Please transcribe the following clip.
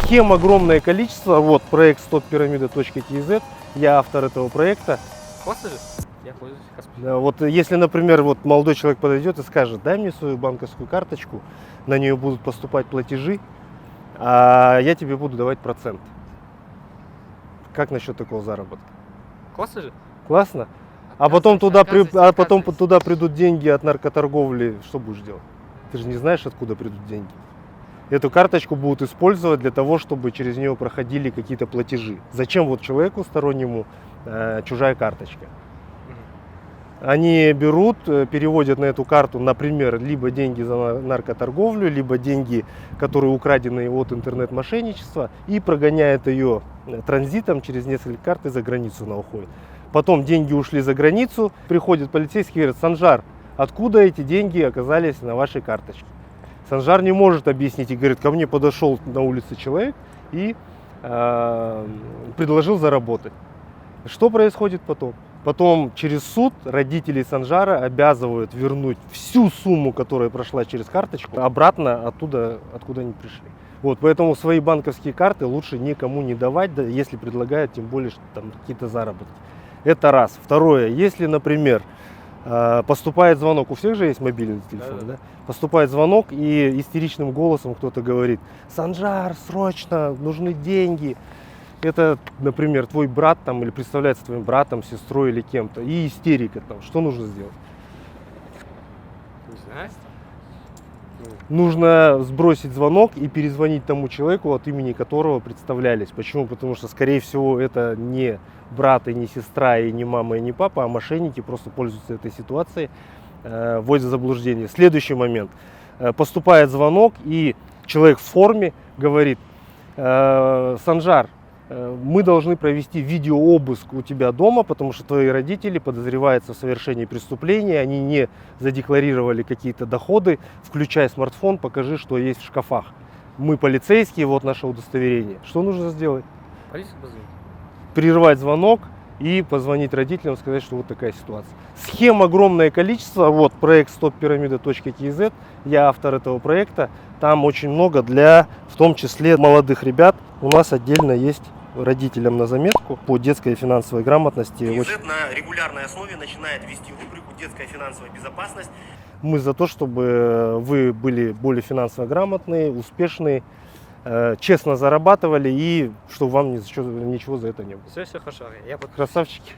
Схем огромное количество. Вот проект stoppyramida.tz. Я автор этого проекта. Классно же? Я пользуюсь. Да, вот если, например, вот молодой человек подойдет и скажет: дай мне свою банковскую карточку, на нее будут поступать платежи, а я тебе буду давать процент. Как насчет такого заработка? Классно же? Классно? А потом туда Отказывайся. придут деньги от наркоторговли, что будешь делать? Ты же не знаешь, откуда придут деньги. Эту карточку будут использовать для того, чтобы через нее проходили какие-то платежи. Зачем вот человеку стороннему чужая карточка? Они берут, переводят на эту карту, например, либо деньги за наркоторговлю, либо деньги, которые украдены от интернет-мошенничества, и прогоняют ее транзитом через несколько карт и за границу она уходит. Потом деньги ушли за границу, приходит полицейский и говорит: Санжар, откуда эти деньги оказались на вашей карточке? Санжар не может объяснить и говорит: ко мне подошел на улице человек и предложил заработать. Что происходит потом? Потом через суд родители Санжара обязывают вернуть всю сумму, которая прошла через карточку, обратно оттуда, откуда они пришли. Вот, поэтому свои банковские карты лучше никому не давать, да, если предлагают, тем более, что там какие-то заработки. Это раз. Второе, если, например, поступает звонок, у всех же есть мобильный телефон, да? Поступает звонок, и истеричным голосом кто-то говорит: Санжар, срочно, нужны деньги. Это, например, твой брат там, или представляется твоим братом, сестрой или кем-то, и истерика там. Что нужно сделать? Не знаю. Нужно сбросить звонок и перезвонить тому человеку, от имени которого представлялись. Почему? Потому что, скорее всего, это не брат и не сестра, и не мама, и не папа, а мошенники просто пользуются этой ситуацией, вводят в заблуждение. Следующий момент. Поступает звонок, и человек в форме говорит: Санжар, мы должны провести видеообыск у тебя дома, потому что твои родители подозреваются в совершении преступления, они не задекларировали какие-то доходы, включай смартфон, покажи, что есть в шкафах. Мы полицейские, вот наше удостоверение. Что нужно сделать? Полицию позвонить. Прервать звонок и позвонить родителям, сказать, что вот такая ситуация. Схем огромное количество. Вот проект stoppyramida.tz. Я автор этого проекта. Там очень много для, в том числе, молодых ребят. У нас отдельно есть родителям на заметку по детской и финансовой грамотности. TZ на регулярной основе начинает вести рубрику «Детская финансовая безопасность». Мы за то, чтобы вы были более финансово грамотные, успешные, честно зарабатывали и чтобы вам ничего за это не было. Все хорошо. Я Красавчики.